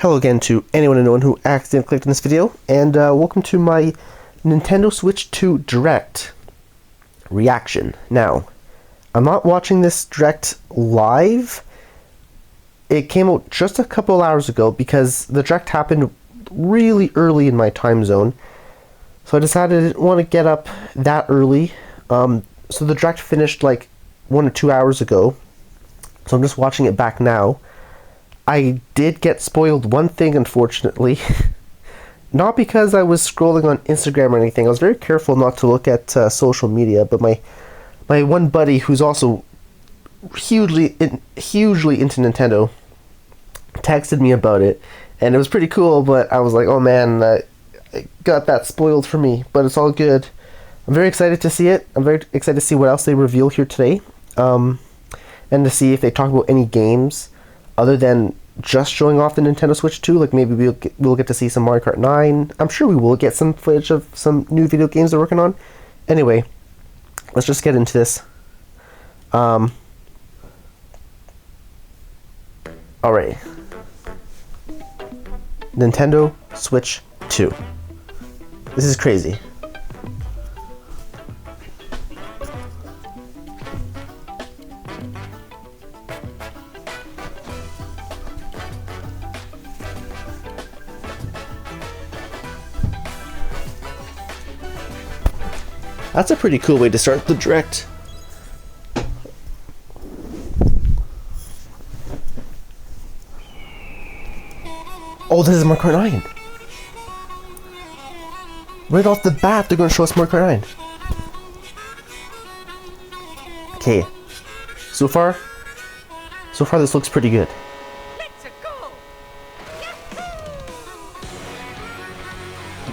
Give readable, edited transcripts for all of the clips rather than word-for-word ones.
Hello again to anyone and no one who accidentally clicked on this video, and welcome to my Nintendo Switch 2 Direct reaction. Now, I'm not watching this Direct live. It came out just a couple hours ago because the Direct happened really early in my time zone. So I decided I didn't want to get up that early. So the Direct finished like 1 or 2 hours ago. So I'm just watching it back now. I did get spoiled one thing, unfortunately. Not because I was scrolling on Instagram or anything. I was very careful not to look at social media, but my one buddy who's also hugely into Nintendo texted me about it, and it was pretty cool, but I was like, oh man, I got that spoiled for me, but it's all good. I'm very excited to see it. I'm very excited to see what else they reveal here today, and to see if they talk about any games other than just showing off the Nintendo Switch 2. Like maybe we'll get to see some Mario Kart 9. I'm sure we will get some footage of some new video games they're working on. Anyway, let's just get into this. Alright. Nintendo Switch 2. This is crazy. That's a pretty cool way to start the Direct. Oh, this is Mario Kart 9. Right off the bat, they're going to show us Mario Kart 9. Okay. So far this looks pretty good.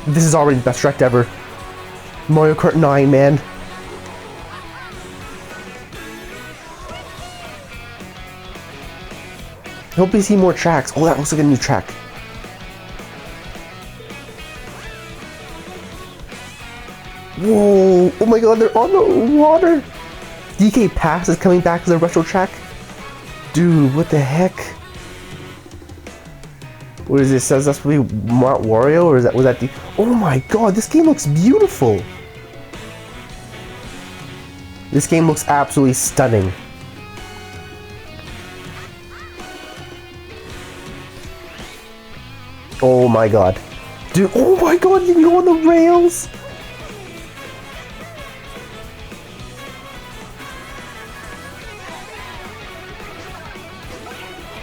This is already the best Direct ever. Mario Kart 9, man. I hope we see more tracks. Oh, that looks like a new track. Whoa! Oh my god, they're on the water! DK Pass is coming back as a retro track? Dude, what the heck? What is this? Says that's supposed to be Mount Wario, or is that, was that the... Oh my god, this game looks beautiful! This game looks absolutely stunning. Oh my god. Dude, oh my god, you can go on the rails!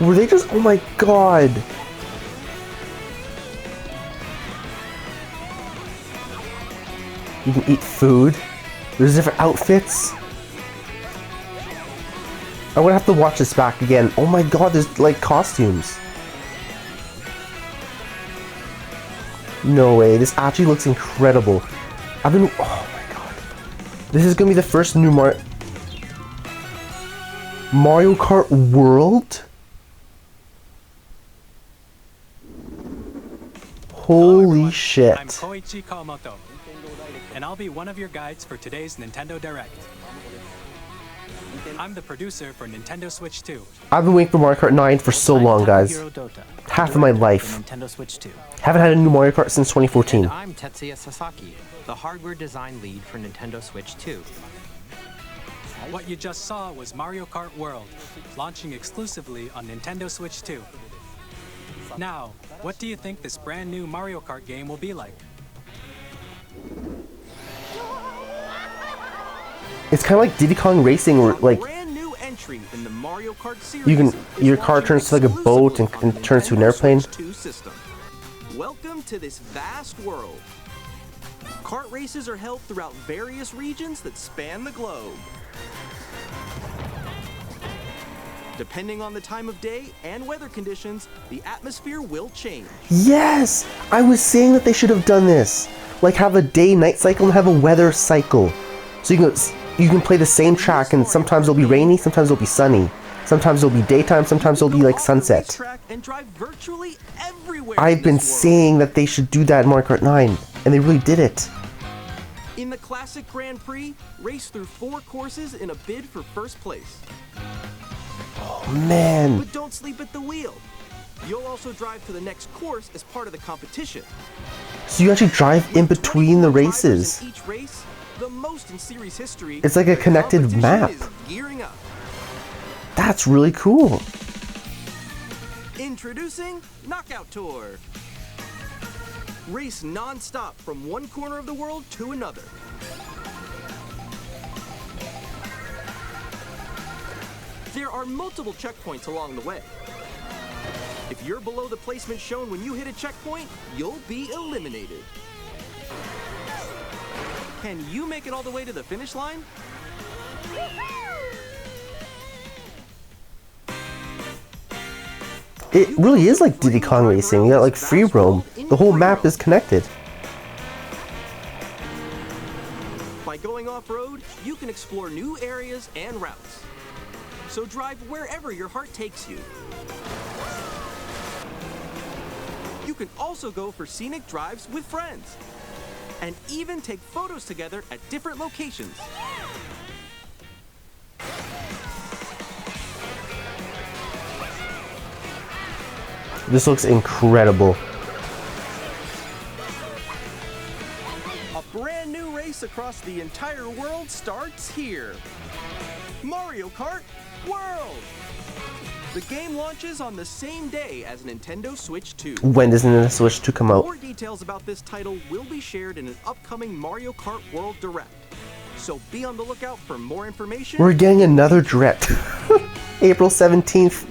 Were they just... Oh my god. You can eat food. There's different outfits. I'm gonna have to watch this back again. Oh my god, there's like costumes. No way, this actually looks incredible. Oh my god. This is gonna be the first new Mario Kart World? Holy shit. I'm Koichi Kawamoto, and I'll be one of your guides for today's Nintendo Direct. I'm the producer for Nintendo Switch 2. I've been waiting for Mario Kart 9 for so long, guys. Half of my life. Nintendo Switch 2. Haven't had a new Mario Kart since 2014. And I'm Tetsuya Sasaki, the hardware design lead for Nintendo Switch 2. What you just saw was Mario Kart World, launching exclusively on Nintendo Switch 2. Now, what do you think this brand new Mario Kart game will be like? It's kind of like Diddy Kong Racing, where like brand new entry in the Mario Kart series. you can your car turns to like a boat and turns to an airplane. System. Welcome to this vast world. Kart races are held throughout various regions that span the globe. Depending on the time of day and weather conditions, the atmosphere will change. Yes, I was saying that they should have done this. Like have a day-night cycle and have a weather cycle, so you can play the same track, and sometimes it'll be rainy, sometimes it'll be sunny, sometimes it'll be daytime, sometimes it'll be like sunset. I've been saying that they should do that in Mario Kart 9, and they really did it. In the Classic Grand Prix, race through 4 courses in a bid for first place. Oh man. But don't sleep at the wheel. You'll also drive to the next course as part of the competition. So you actually drive in With between the 24 drivers races. in each race, the most in series history. It's like a the connected competition map. is gearing up. That's really cool. Introducing Knockout Tour. Race non-stop from one corner of the world to another. There are multiple checkpoints along the way. If you're below the placement shown when you hit a checkpoint, you'll be eliminated. Can you make it all the way to the finish line? It really is like Diddy Kong Racing. You got like free roam. The whole map is connected. By going off-road, you can explore new areas and routes. So drive wherever your heart takes you. You can also go for scenic drives with friends. And even take photos together at different locations. This looks incredible. A brand new race across the entire world starts here. Mario Kart World! The game launches on the same day as Nintendo Switch 2. When does Nintendo Switch 2 come out? More details about this title will be shared in an upcoming Mario Kart World Direct. So be on the lookout for more information. We're getting another direct. April 17th.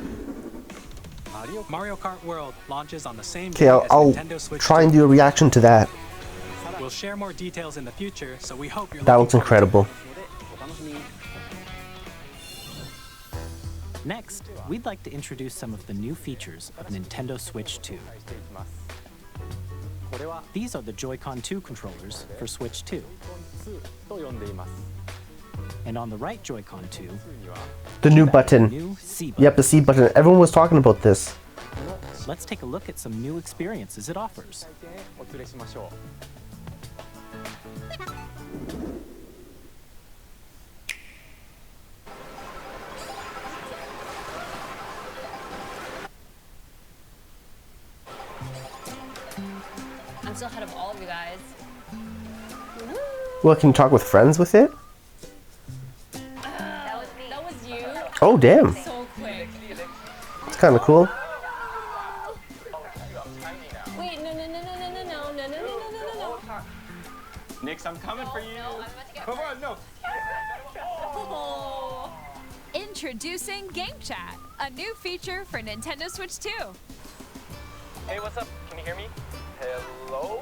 Mario Kart World launches on the same Okay, day I'll as Nintendo Switch try 2. and do a reaction to that. We'll share more details in the future, so we hope you're That looking looks forward to incredible. Next, we'd like to introduce some of the new features of Nintendo Switch 2. These are the Joy-Con 2 controllers for Switch 2. And on the right Joy-Con 2, The new the button. new C button. Yep, the C button. Everyone was talking about this. Let's take a look at some new experiences it offers. I'm still ahead of all of you guys. Well, can you talk with friends with it? That was me. That was you. Oh, damn. So quick. It's kind of cool. Wait, no. Nix, I'm coming for you. No, I'm about to get Come on, no. Oh. Introducing Game Chat, a new feature for Nintendo Switch 2. Hey, what's up? Can you hear me? Hello?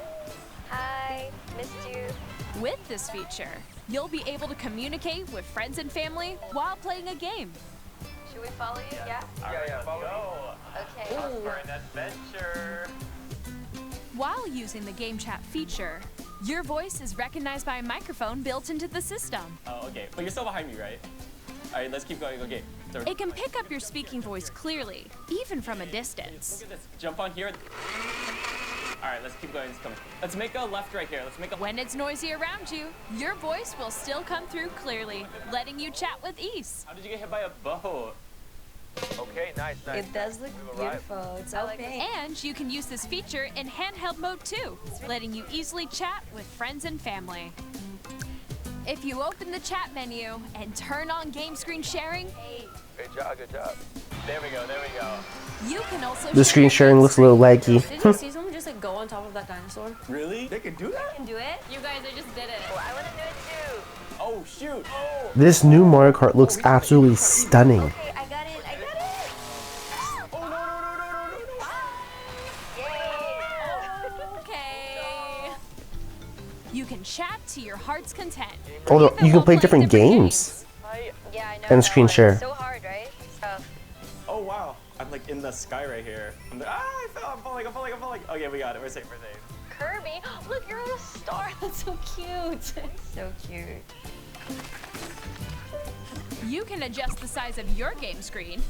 Hi, missed you. With this feature, you'll be able to communicate with friends and family while playing a game. Should we follow you? Yeah? Yeah, follow Okay. me. For an adventure. While using the Game Chat feature, your voice is recognized by a microphone built into the system. Oh, okay. But you're still behind me, right? All right, let's keep going. Okay. So, It can pick up your speaking voice clearly, even from a look distance. at this. Jump on here. All right, let's keep going. Let's make a left right here. Let's make a. When it's noisy around you, your voice will still come through clearly, letting you chat with ease. How did you get hit by a boat? Okay, nice. It does look beautiful. It's so pink. And you can use this feature in handheld mode too, letting you easily chat with friends and family. If you open the chat menu and turn on game screen sharing, Good job, good job. There we go, there we go. you can also The screen sharing looks a little laggy. Did you see someone just like go on top of that dinosaur? Really? They can do that? Can do it? You guys, I just did it. Oh, I want to do it too. Oh, shoot. Oh. This new Mario Kart looks absolutely stunning. Okay, I got it. I got it. Oh, no, no, no, no, no, no. Yay. Okay. You can chat to your heart's content. Oh, no, Even you can while play playing different games. Yeah, I know. And that screen one. share. So hard, right? Tough. Oh, wow. I'm like in the sky right here. I fell. I'm falling. Okay, we got it. We're safe. Kirby, look, you're on a star. That's so cute. So cute. You can adjust the size of your game screen,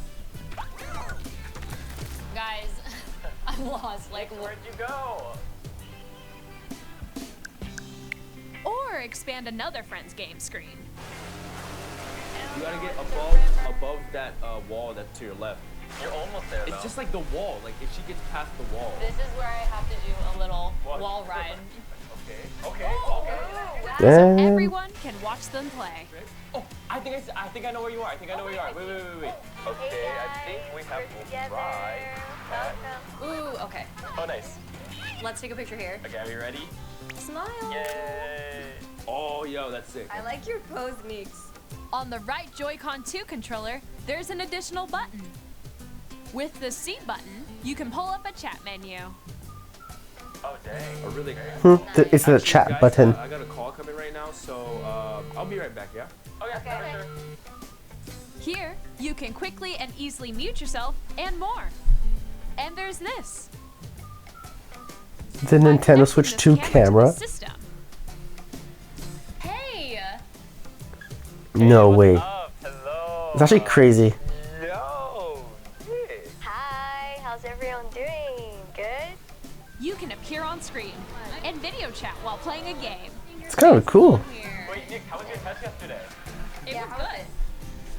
Guys, I'm lost. Like, Where'd you go? or expand another friend's game screen. You gotta get above that wall that's to your left. You're almost there, It's just like the wall. Like if she gets past the wall. This is where I have to do a little wall ride. Okay. So Damn. everyone can watch them play. Oh, I think I know where you are. I think I know where you are. Wait. Okay, I think we have to ride. Ooh, okay. Oh, nice. Let's take a picture here. Okay, are you ready? Smile. Yay! Oh, yo, that's sick. I like your pose, Meeks. On the right Joy-Con 2 controller, there's an additional button. With the C button, you can pull up a chat menu. Oh, dang. A really It's the Actually, chat guys, button. I got a call coming right now, so I'll be right back, yeah? Okay, for sure. Here, you can quickly and easily mute yourself and more. And there's this. The I'm Nintendo connecting Switch this 2 to the camera. system. Hey! No way. Hello. It's actually crazy. Yo. Yeah. Hi, how's everyone doing? Good? You can appear on screen and video chat while playing a game. It's kind of cool. Wait, Nick, how was your test yesterday? It was good.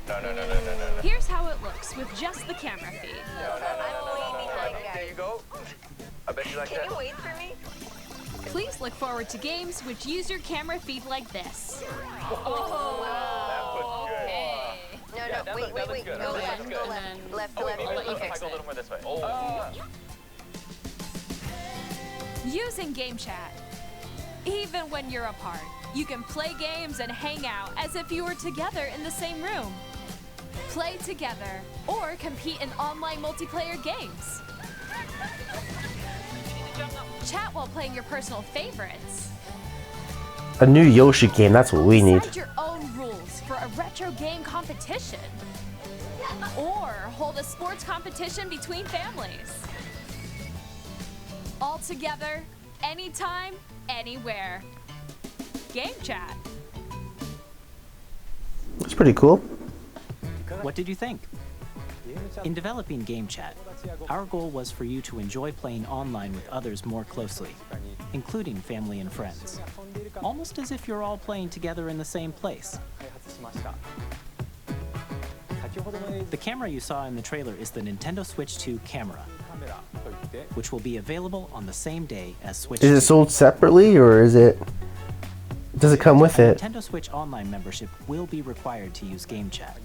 No. Here's how it looks with just the camera feed. I'm way behind, There you guys. go. I bet you like Can that. you wait for me? Please look forward to games which use your camera feed like this. No, wait. that looks good. Go That left, looks go good. left. Left, Oh, left. wait, I'll maybe let you if I fix go a it. little more this way. Oh. Using Game Chat. Even when you're apart, you can play games and hang out as if you were together in the same room. Play together or compete in online multiplayer games. Chat while playing your personal favorites. A new Yoshi game, that's what we need. Decide your own rules for a retro game competition. Or hold a sports competition between families. All together, anytime, anywhere. Game Chat. It's pretty cool. What did you think? In developing Game Chat, our goal was for you to enjoy playing online with others more closely, including family and friends. Almost as if you're all playing together in the same place. The camera you saw in the trailer is the Nintendo Switch 2 camera, which will be available on the same day as Switch Is 2. it sold separately or does it come with it? Nintendo Switch Online membership will be required to use Game Chat.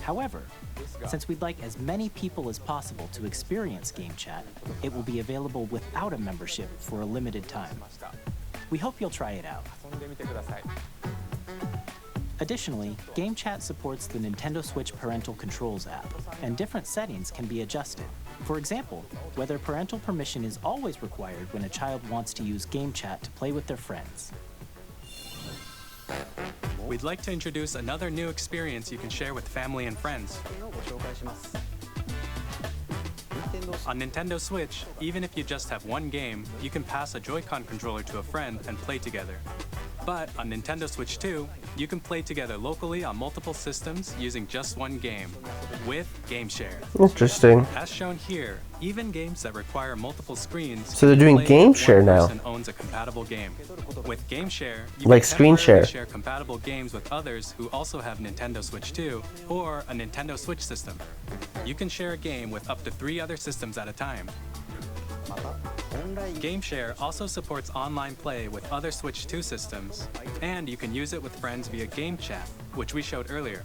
However, since we'd like as many people as possible to experience Game Chat, it will be available without a membership for a limited time. We hope you'll try it out. Additionally, Game Chat supports the Nintendo Switch Parental Controls app, and different settings can be adjusted. For example, whether parental permission is always required when a child wants to use Game Chat to play with their friends. We'd like to introduce another new experience you can share with family and friends. On Nintendo Switch, even if you just have one game, you can pass a Joy-Con controller to a friend and play together. But on Nintendo Switch 2, you can play together locally on multiple systems using just one game, with Game Share. Interesting. As shown here, even games that require multiple screens. So they're doing play Game if Share one now. person owns a compatible game. With Game Share, you Like can Screen temporarily Share. share compatible games with others who also have Nintendo Switch 2 or a Nintendo Switch system. You can share a game with up to 3 other systems at a time. Game Share also supports online play with other Switch 2 systems, and you can use it with friends via Game Chat, which we showed earlier.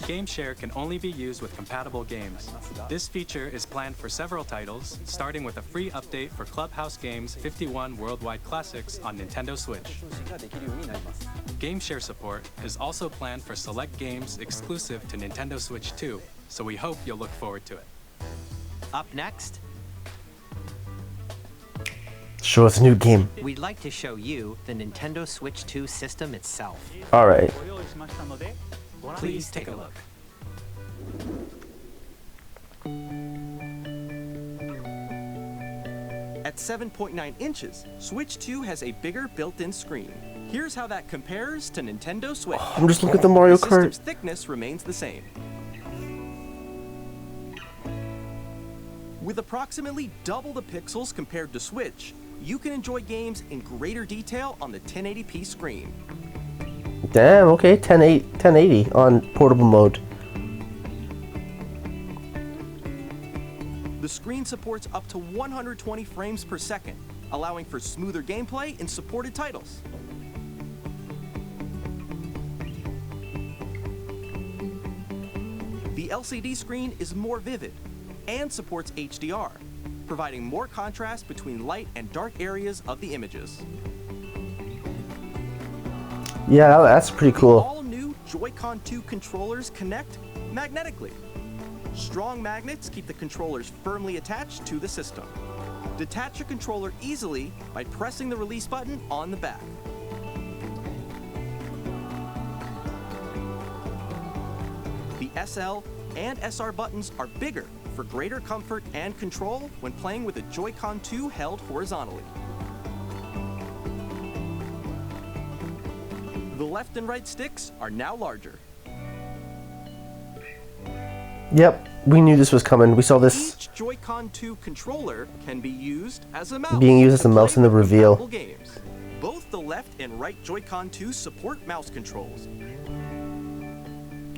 Game Share can only be used with compatible games. This feature is planned for several titles, starting with a free update for Clubhouse Games 51 Worldwide Classics on Nintendo Switch. Game Share support is also planned for select games exclusive to Nintendo Switch 2, so we hope you'll look forward to it. Up next, Show us a new game. we'd like to show you the Nintendo Switch 2 system itself. Alright. Please take a look. At 7.9 inches, Switch 2 has a bigger built-in screen. Here's how that compares to Nintendo Switch. I'm just looking at the Mario The Kart. system's thickness remains the same. With approximately double the pixels compared to Switch, you can enjoy games in greater detail on the 1080p screen. Damn, okay, 1080 on portable mode. The screen supports up to 120 frames per second, allowing for smoother gameplay in supported titles. The LCD screen is more vivid and supports HDR, providing more contrast between light and dark areas of the images. Yeah, that's pretty cool. All new Joy-Con 2 controllers connect magnetically. Strong magnets keep the controllers firmly attached to the system. Detach a controller easily by pressing the release button on the back. The SL and SR buttons are bigger for greater comfort and control when playing with a Joy-Con 2 held horizontally. The left and right sticks are now larger. Yep, we knew this was coming. We saw this Each Joy-Con 2 controller can be used as a mouse. being used as to a mouse play in the with reveal. compatible games. Both the left and right Joy-Con 2 support mouse controls.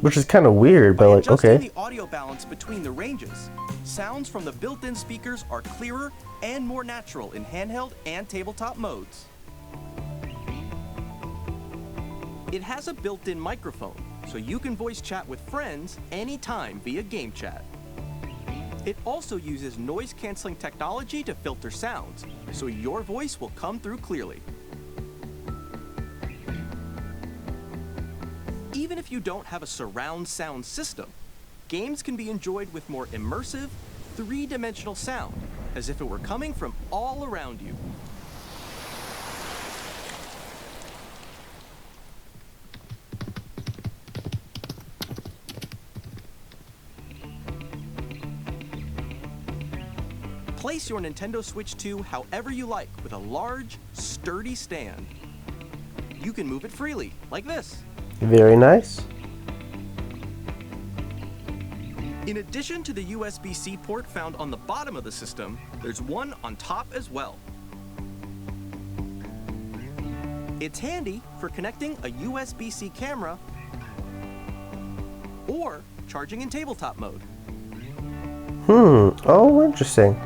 Which is kind of weird, but By like, adjusting okay. the audio balance between the ranges, sounds from the built-in speakers are clearer and more natural in handheld and tabletop modes. It has a built-in microphone, so you can voice chat with friends anytime via game chat. It also uses noise-canceling technology to filter sounds, so your voice will come through clearly. Even if you don't have a surround sound system, games can be enjoyed with more immersive, three-dimensional sound, as if it were coming from all around you. Place your Nintendo Switch 2 however you like with a large, sturdy stand. You can move it freely, like this. Very nice. In addition to the USB-C port found on the bottom of the system, there's one on top as well. It's handy for connecting a USB-C camera or charging in tabletop mode. Oh, interesting.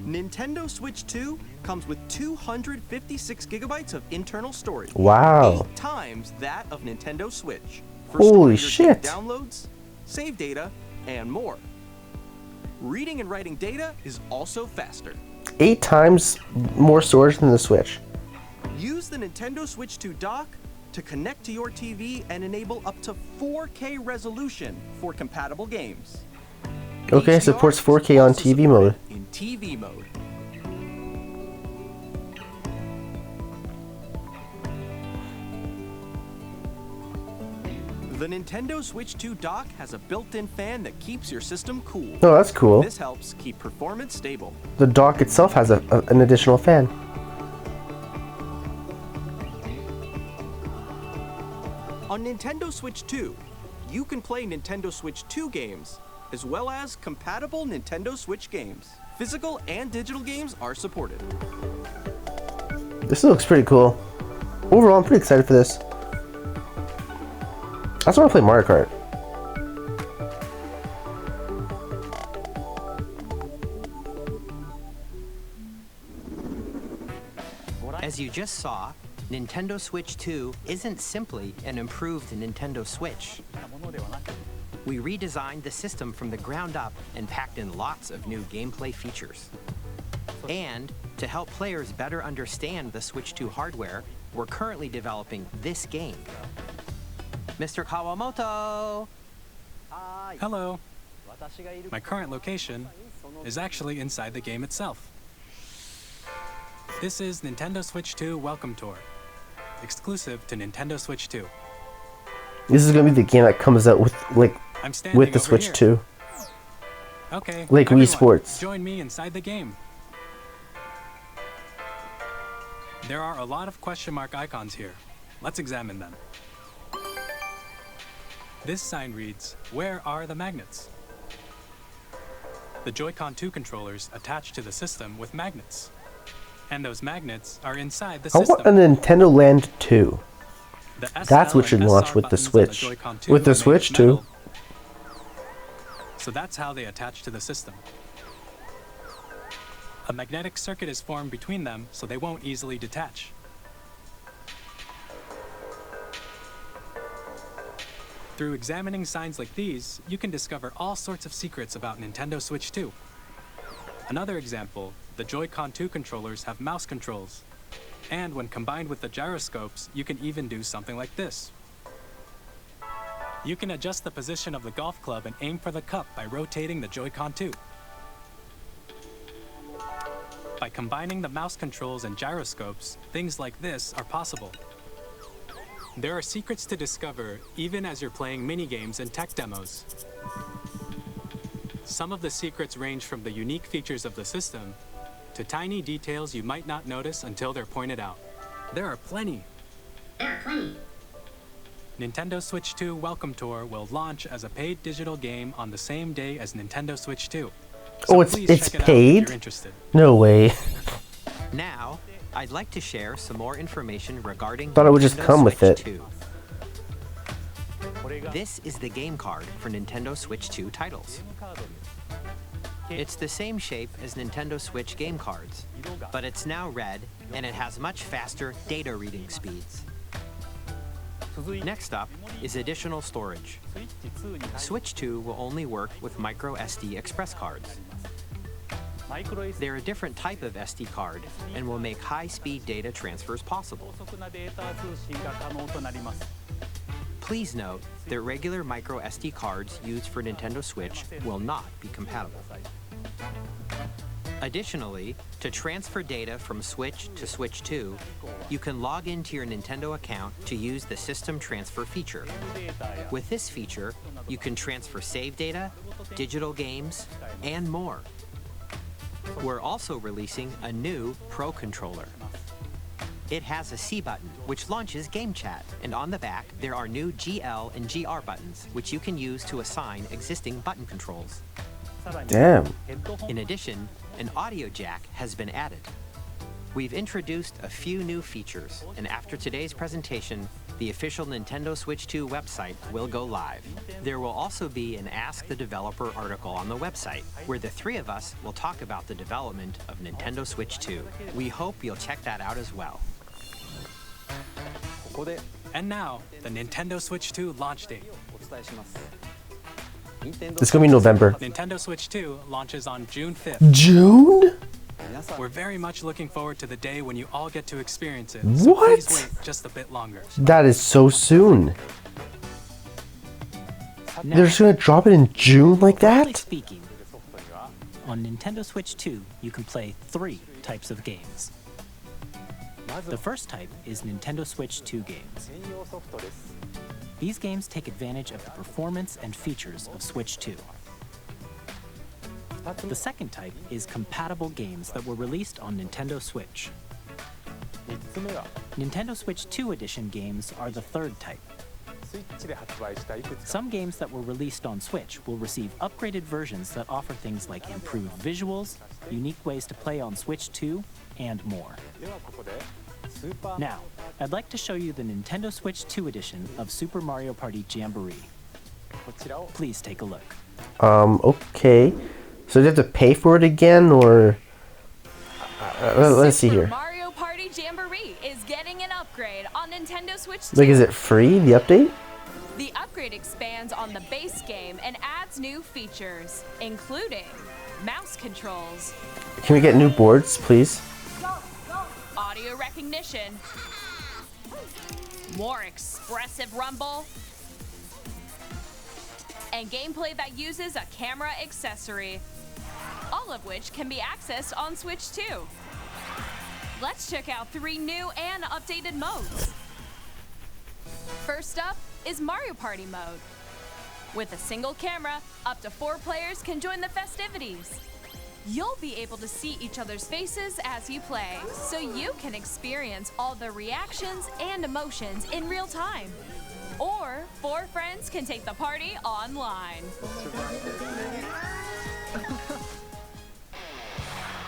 Nintendo Switch 2 comes with 256 gigabytes of internal storage. Wow. 8 times that of Nintendo Switch. For Holy storing your shit. game downloads, save data, and more. Reading and writing data is also faster. 8 times more storage than the Switch. Use the Nintendo Switch 2 dock to connect to your TV and enable up to 4K resolution for compatible games. Okay, HDR supports is 4K on also TV supported mode. In TV mode. The Nintendo Switch 2 dock has a built-in fan that keeps your system cool. Oh, that's cool. This helps keep performance stable. The dock itself has an additional fan. On Nintendo Switch 2, you can play Nintendo Switch 2 games, as well as compatible Nintendo Switch games. Physical and digital games are supported. This looks pretty cool. Overall, I'm pretty excited for this. I just want to play Mario Kart. As you just saw, Nintendo Switch 2 isn't simply an improved Nintendo Switch. We redesigned the system from the ground up and packed in lots of new gameplay features. And to help players better understand the Switch 2 hardware, we're currently developing this game. Mr. Kawamoto! Hello. My current location is actually inside the game itself. This is Nintendo Switch 2 Welcome Tour, exclusive to Nintendo Switch 2. This is gonna be the game that comes out with I'm standing with the over Switch here. 2. Okay, Like Wii everyone, Sports. join me inside the game. There are a lot of question mark icons here. Let's examine them. This sign reads, "Where are the magnets?" The Joy-Con 2 controllers attach to the system with magnets. And those magnets are inside the I system. want a Nintendo Land 2. The That's SL what should and launch SR with the buttons on the Switch. Joy-Con 2 With the are made of Switch 2. metal. So that's how they attach to the system. A magnetic circuit is formed between them, so they won't easily detach. Through examining signs like these, you can discover all sorts of secrets about Nintendo Switch 2. Another example, the Joy-Con 2 controllers have mouse controls. And when combined with the gyroscopes, you can even do something like this. You can adjust the position of the golf club and aim for the cup by rotating the Joy-Con 2. By combining the mouse controls and gyroscopes, things like this are possible. There are secrets to discover even as you're playing minigames and tech demos. Some of the secrets range from the unique features of the system to tiny details you might not notice until they're pointed out. There are plenty. Nintendo Switch 2 Welcome Tour will launch as a paid digital game on the same day as Nintendo Switch 2. So it's please check it out paid? if you're interested. No way. Now, I'd like to share some more information regarding Thought it would just Nintendo come with Switch it. 2. This is the game card for Nintendo Switch 2 titles. It's the same shape as Nintendo Switch game cards, but it's now red and it has much faster data reading speeds. Next up is additional storage. Switch 2 will only work with micro SD express cards. They're a different type of SD card and will make high-speed data transfers possible. Please note that regular micro SD cards used for Nintendo Switch will not be compatible. Additionally, to transfer data from Switch to Switch 2, you can log into your Nintendo account to use the System Transfer feature. With this feature, you can transfer save data, digital games, and more. We're also releasing a new Pro Controller. It has a C button, which launches Game Chat, and on the back, there are new GL and GR buttons, which you can use to assign existing button controls. Damn. In addition, an audio jack has been added. We've introduced a few new features, and after today's presentation, the official Nintendo Switch 2 website will go live. There will also be an Ask the Developer article on the website, where the three of us will talk about the development of Nintendo Switch 2. We hope you'll check that out as well. And now, the Nintendo Switch 2 launch date. It's gonna be November. Nintendo Switch 2 launches on June 5th. June? We're very much looking forward to the day when you all get to experience it. What? So please wait just a bit longer. That is so soon. They're just gonna drop it in June like Broadly that? speaking, on Nintendo Switch 2, you can play 3 types of games. The first type is Nintendo Switch 2 games. These games take advantage of the performance and features of Switch 2. The second type is compatible games that were released on Nintendo Switch. Nintendo Switch 2 Edition games are the third type. Some games that were released on Switch will receive upgraded versions that offer things like improved visuals, unique ways to play on Switch 2, and more. Now, I'd like to show you the Nintendo Switch 2 edition of Super Mario Party Jamboree. Please take a look. Okay. So do you have to pay for it again, or... let's see here. Super Mario Party Jamboree is getting an upgrade on Nintendo Switch 2. Like, is it free, the update? The upgrade expands on the base game and adds new features, including mouse controls, Can we get new boards, please? audio recognition, more expressive rumble, and gameplay that uses a camera accessory, all of which can be accessed on Switch 2. Let's check out 3 new and updated modes. First up is Mario Party mode. With a single camera, up to 4 players can join the festivities. You'll be able to see each other's faces as you play, so you can experience all the reactions and emotions in real time. Or 4 friends can take the party online.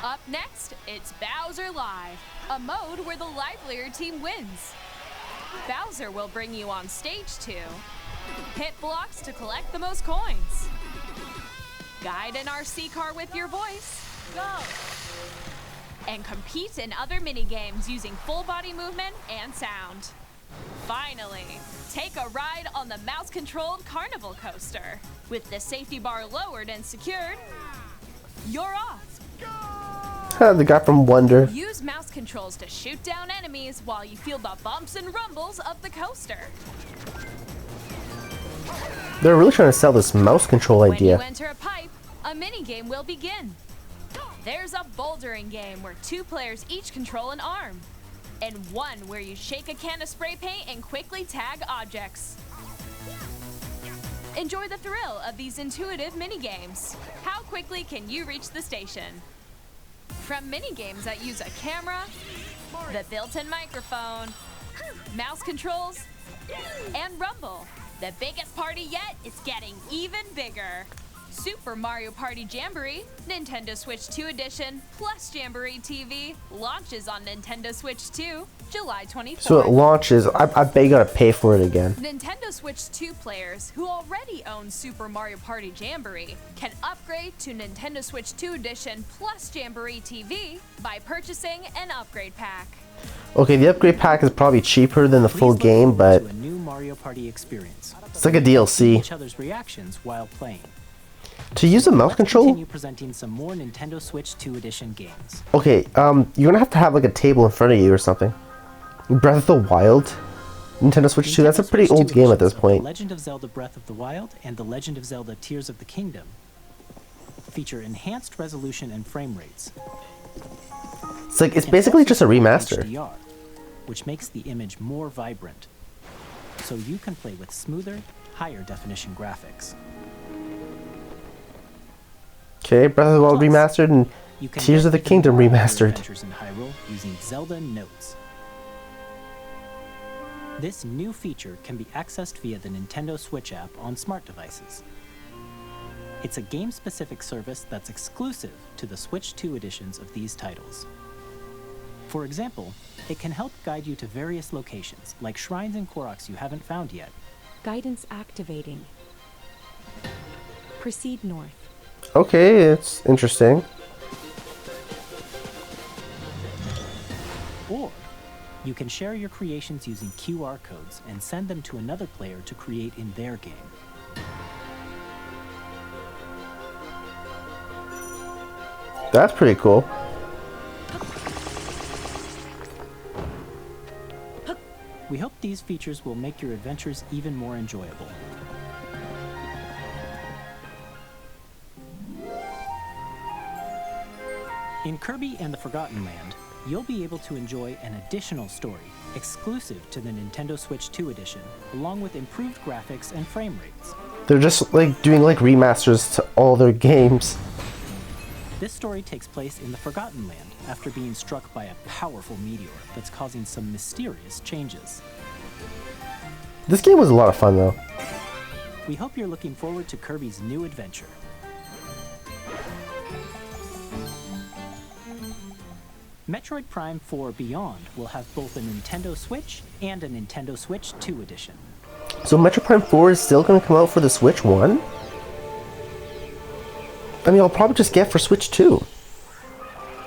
Up next, it's Bowser Live, a mode where the livelier team wins. Bowser will bring you on stage to hit blocks to collect the most coins. ride an RC car with your voice. Go! And compete in other mini-games using full body movement and sound. Finally, take a ride on the mouse-controlled Carnival Coaster. With the safety bar lowered and secured, you're off. The guy from Wonder. Use mouse controls to shoot down enemies while you feel the bumps and rumbles of the coaster. They're really trying to sell this mouse control When idea. you enter a pipe, a mini-game will begin. There's a bouldering game where 2 players each control an arm, and one where you shake a can of spray paint and quickly tag objects. Enjoy the thrill of these intuitive mini-games. How quickly can you reach the station? From mini-games that use a camera, the built-in microphone, mouse controls, and rumble, the biggest party yet is getting even bigger. Super Mario Party Jamboree, Nintendo Switch 2 Edition, plus Jamboree TV launches on Nintendo Switch 2, July 24th. So it launches. I bet you gotta pay for it again. Nintendo Switch 2 players who already own Super Mario Party Jamboree can upgrade to Nintendo Switch 2 Edition plus Jamboree TV by purchasing an upgrade pack. Okay, the upgrade pack is probably cheaper than the full game, but To a new Mario Party experience. it's like a DLC. Each other's reactions while playing. To use a mouse control? Continue presenting some more Nintendo Switch 2 Edition games. Okay, you're gonna have to have like a table in front of you or something. Breath of the Wild? Nintendo Switch 2? That's a pretty Switch old 2 game at this editions of point. The Legend of Zelda Breath of the Wild and The Legend of Zelda Tears of the Kingdom feature enhanced resolution and frame rates. It's basically just a remaster. HDR, which makes the image more vibrant, so you can play with smoother, higher definition graphics. Okay, Breath of the Wild Plus, remastered and You can Tears get of the even Kingdom more of your remastered. adventures in Hyrule using Zelda Notes. This new feature can be accessed via the Nintendo Switch app on smart devices. It's a game-specific service that's exclusive to the Switch 2 editions of these titles. For example, it can help guide you to various locations, like shrines and Koroks you haven't found yet. Guidance activating. Proceed north. Okay, it's interesting. Or you can share your creations using QR codes and send them to another player to create in their game. That's pretty cool. We hope these features will make your adventures even more enjoyable. In Kirby and the Forgotten Land, you'll be able to enjoy an additional story exclusive to the Nintendo Switch 2 edition, along with improved graphics and frame rates. They're just like doing like remasters to all their games. This story takes place in the Forgotten Land after being struck by a powerful meteor that's causing some mysterious changes. This game was a lot of fun though. We hope you're looking forward to Kirby's new adventure. Metroid Prime 4 Beyond will have both a Nintendo Switch and a Nintendo Switch 2 edition. So Metroid Prime 4 is still going to come out for the Switch 1? I mean, I'll probably just get for Switch 2.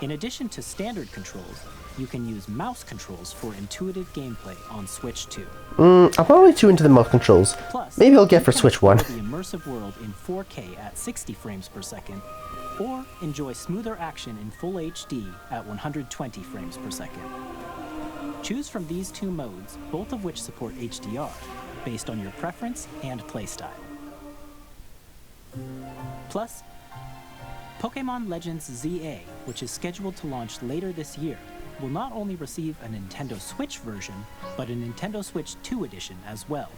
In addition to standard controls, you can use mouse controls for intuitive gameplay on Switch 2. I'm not really too into the mouse controls. Plus, Maybe I'll get you for can Switch 1. explore the immersive world in 4K at 60 frames per second, or enjoy smoother action in full HD at 120 frames per second. Choose from these two modes, both of which support HDR, based on your preference and playstyle. Plus, Pokémon Legends ZA, which is scheduled to launch later this year, will not only receive a Nintendo Switch version, but a Nintendo Switch 2 edition as well.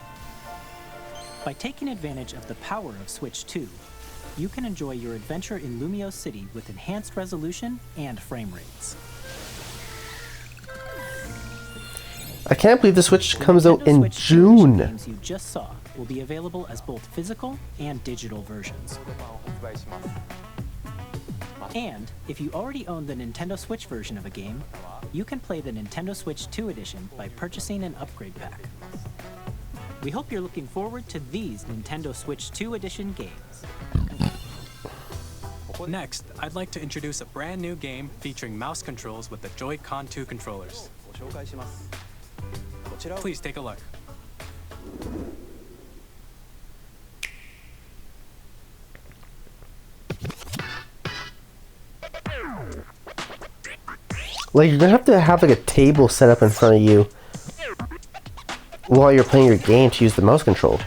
By taking advantage of the power of Switch 2, you can enjoy your adventure in Lumio City with enhanced resolution and frame rates. I can't believe the Switch The comes out Nintendo in Switch 2 edition June. games you just saw will be available as both physical and digital versions. And if you already own the Nintendo Switch version of a game, you can play the Nintendo Switch 2 edition by purchasing an upgrade pack. We hope you're looking forward to these Nintendo Switch 2 edition games. Next, I'd like to introduce a brand new game featuring mouse controls with the Joy-Con 2 controllers. Please take a look. Like, you're gonna have like a table set up in front of you while you're playing your game to use the mouse control.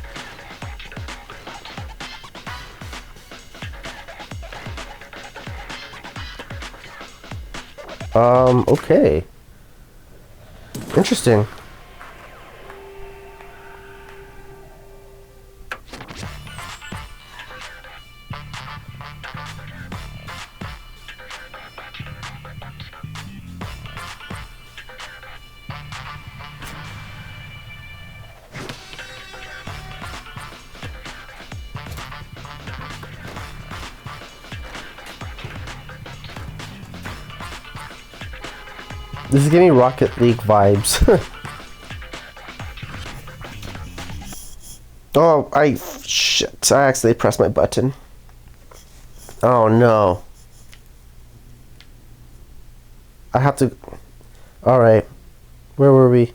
Okay. Interesting. This is giving me Rocket League vibes. Oh, shit, I accidentally pressed my button. Oh no. I have to... Alright. Where were we?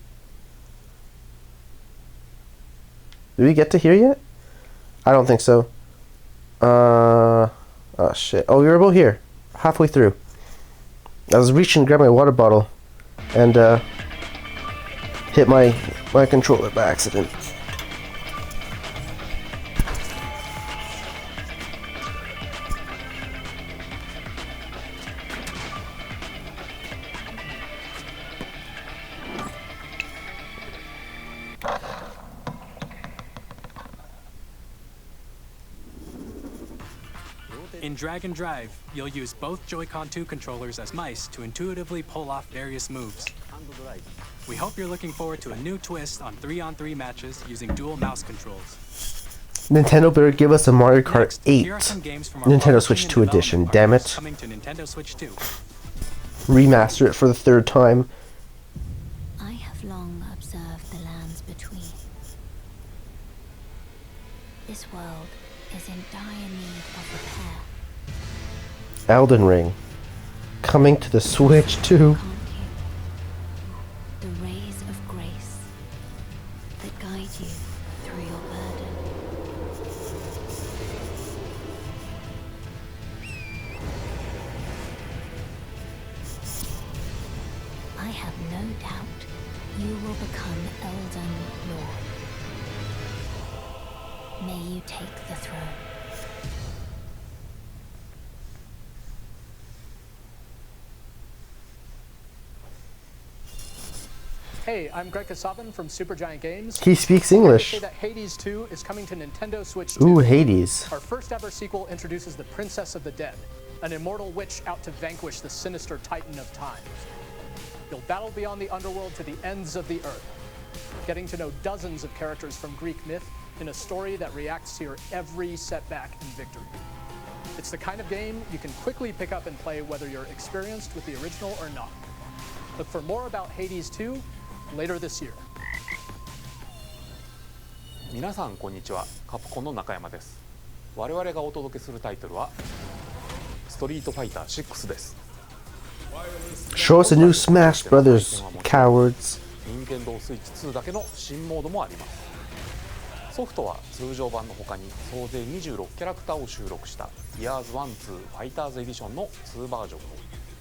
Did we get to here yet? I don't think so. Oh shit. Oh, we were about here. Halfway through. I was reaching to grab my water bottle and hit my controller by accident. In Drag and Drive, you'll use both Joy-Con 2 controllers as mice to intuitively pull off various moves. We hope you're looking forward to a new twist on 3-on-3 matches using dual mouse controls. Nintendo better give us a Mario Kart Next, 8 here are some games from our Nintendo Switch publishing 2 and edition, development damn partners it. coming to Nintendo Switch 2. Remaster it for the third time. I have long observed the lands between. This world is in dire need of repair. Elden Ring. Coming to the Switch 2. The rays of grace that guide you through your burden. I have no doubt you will become Elden Lord. May you take the throne. Hey, I'm Greg Kasavin from Supergiant Games. He speaks I'm here to English. say that Hades 2 is coming to Nintendo Switch 2. Ooh, Hades. Our first ever sequel introduces the Princess of the Dead, an immortal witch out to vanquish the sinister Titan of Time. You'll battle beyond the underworld to the ends of the earth, getting to know dozens of characters from Greek myth in a story that reacts to your every setback and victory. It's the kind of game you can quickly pick up and play whether you're experienced with the original or not. Look for more about Hades 2 later this year. 皆さんこんにちは。カプコンの中山です。我々がお届けするタイトルはストリートファイター6です。 Show us a new Smash Brothers, cowards. 任天堂スイッチ2だけの新モードもあります。ソフトは通常版の他に総勢26キャラクターを収録した Years 1-2 Fighters Edition の2バージョンを、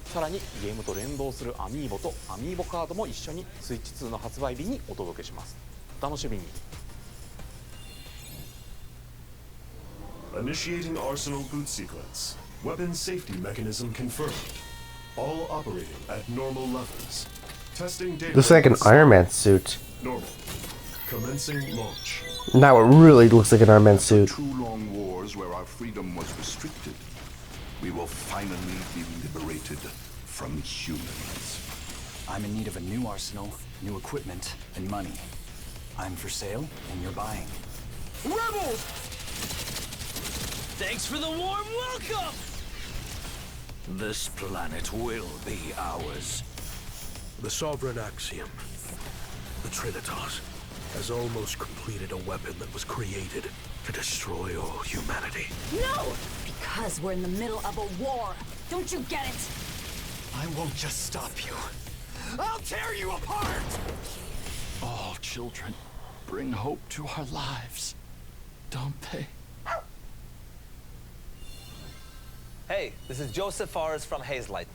さらにゲームと連動するアミーボとアミーボカードも一緒にスイッチ2の発売日にお届けします。お楽しみに。 Initiating Arsenal boot sequence. Weapon safety mechanism confirmed. All operating at normal levels. Testing data. Looks like an Iron Man suit. Normal. Commencing launch. Now it really looks like an Iron Man suit. 2 long wars where our freedom was restricted, we will finally be liberated from humans. I'm in need of a new arsenal, new equipment, and money. I'm for sale, and you're buying. Rebels! Thanks for the warm welcome! This planet will be ours. The Sovereign Axiom, the Trinitas, has almost completed a weapon that was created to destroy all humanity. No! because we're in the middle of a war. Don't you get it? I won't just stop you. I'll tear you apart! All children bring hope to our lives, don't they? Hey, this is Joseph Fares from Hazelight.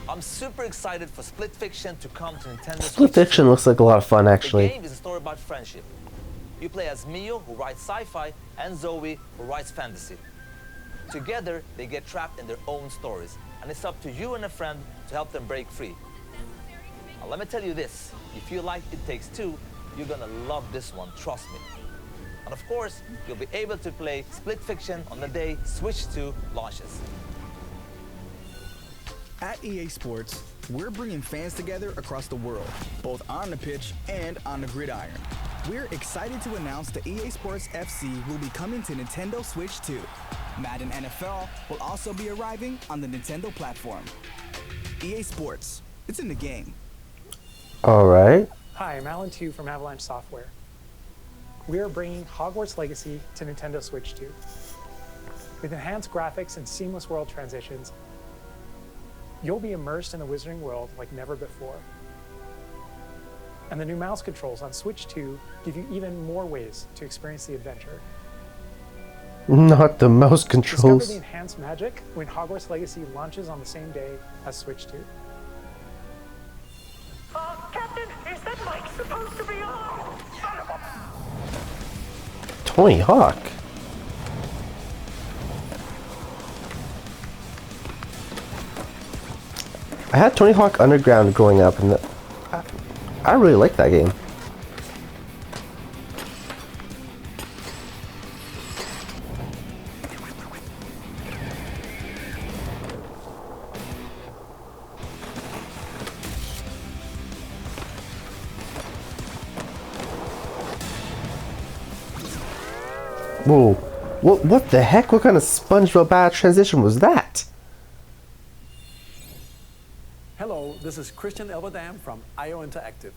I'm super excited for Split Fiction to come to Nintendo Split Switch. Fiction looks like a lot of fun, The actually. game is a story about friendship. You play as Mio, who writes sci-fi, and Zoe, who writes fantasy. Together, they get trapped in their own stories, and it's up to you and a friend to help them break free. Now, let me tell you this, if you like It Takes Two, you're gonna love this one, trust me. And of course, you'll be able to play Split Fiction on the day Switch 2 launches. At EA Sports, we're bringing fans together across the world, both on the pitch and on the gridiron. We're excited to announce that EA Sports FC will be coming to Nintendo Switch 2. Madden NFL will also be arriving on the Nintendo platform. EA Sports, it's in the game. Alright. Hi, I'm Alan Tu from Avalanche Software. We are bringing Hogwarts Legacy to Nintendo Switch 2. With enhanced graphics and seamless world transitions, you'll be immersed in the Wizarding world like never before. And the new mouse controls on Switch 2 give you even more ways to experience the adventure. Not the mouse Discover controls. the enhanced magic when Hogwarts Legacy launches on the same day as Switch 2. Captain, is that mic supposed to be on? Tony Hawk. I had Tony Hawk Underground growing up, and I really liked that game. Whoa. What the heck? What kind of SpongeBob bad transition was that? Hello, this is Christian Elverdam from IO Interactive.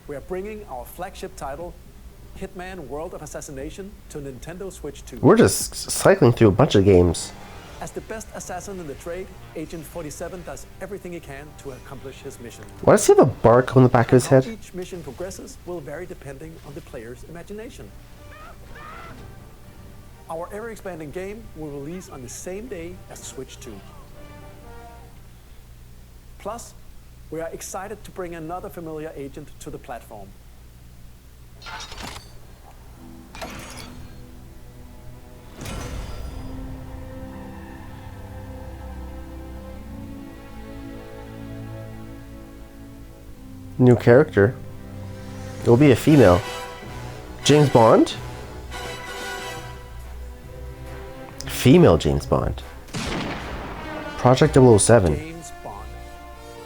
We are bringing our flagship title, Hitman World of Assassination, to Nintendo Switch 2. We're just cycling through a bunch of games. As the best assassin in the trade, Agent 47 does everything he can to accomplish his mission. Why does he have a barcode on the back of his How head? each mission progresses will vary depending on the player's imagination. Our ever-expanding game will release on the same day as Switch 2. Plus, we are excited to bring another familiar agent to the platform. New character. It will be a female. James Bond? Female James Bond. Project 007. James Bond.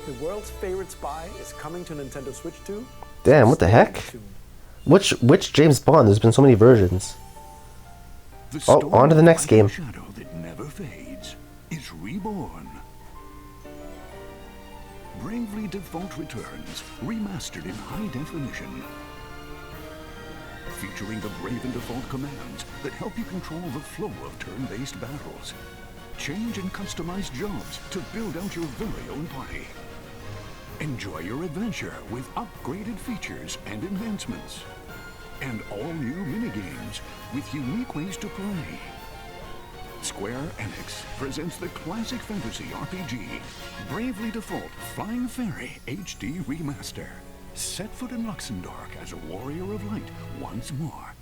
The world's favorite spy is coming to Nintendo Switch 2. Damn, what the heck? Which James Bond? There's been so many versions. Oh, on to the next game. Shadow that never fades is reborn. Bravely Default returns, remastered in high definition. Featuring the Brave and Default commands that help you control the flow of turn-based battles. Change and customize jobs to build out your very own party. Enjoy your adventure with upgraded features and enhancements. And all new minigames with unique ways to play. Square Enix presents the classic fantasy RPG, Bravely Default Flying Fairy HD Remaster. Set foot in Luxembourg as a warrior of light once more.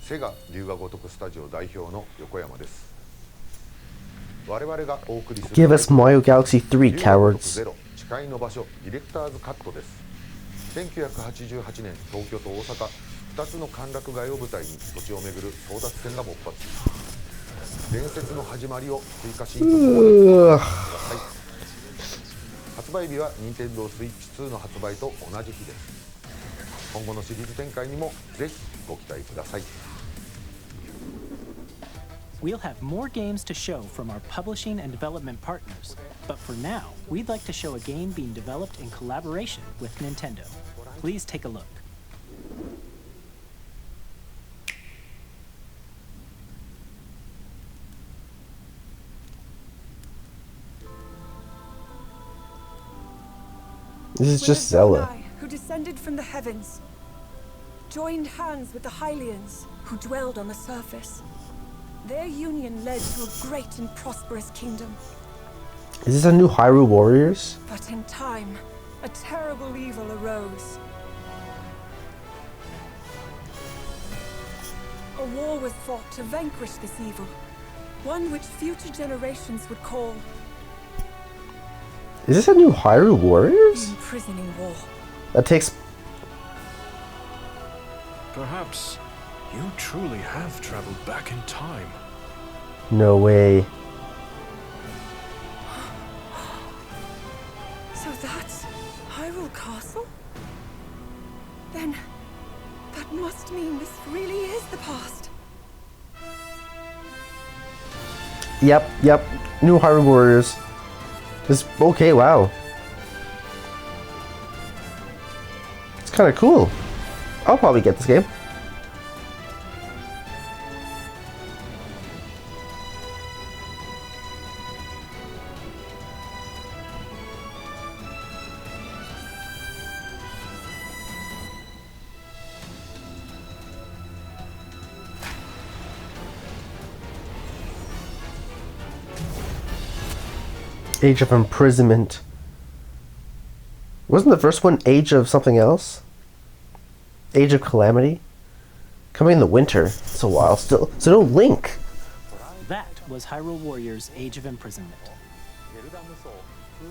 セガ龍が如くスタジオ代表の横山です。我々がお送りする Give us Mario Galaxy 3, cowards. 誓いの場所ディレクターズカットです。1988年東京と大阪2つの歓楽街を舞台に土地を巡る争奪戦が勃発。伝説の始まりを追加シーンとともにご覧ください。発売日は Nintendo Switch 2の発売と同じ日です。今後のシリーズ展開にもぜひご期待ください。We'll have more games to show from our publishing and development partners, but for now, we'd like to show a game being developed in collaboration with Nintendo. Please take a look. This is just When Zelda. Adonai, who descended from the heavens, joined hands with the Hylians, who dwelled on the surface. Their union led to a great and prosperous kingdom. Is this a new Hyrule Warriors? But in time, a terrible evil arose. A war was fought to vanquish this evil, one which future generations would call Is this a new Hyrule Warriors? the Imprisoning War. That takes. Perhaps you truly have traveled back in time. No way. So that's Hyrule Castle? Then that must mean this really is the past. Yep. New Hyrule Warriors. This okay, wow. It's kind of cool. I'll probably get this game. Age of Imprisonment. Wasn't the first one Age of something else? Age of Calamity? Coming in the winter. It's a while still. So no Link. That was Hyrule Warriors Age of Imprisonment.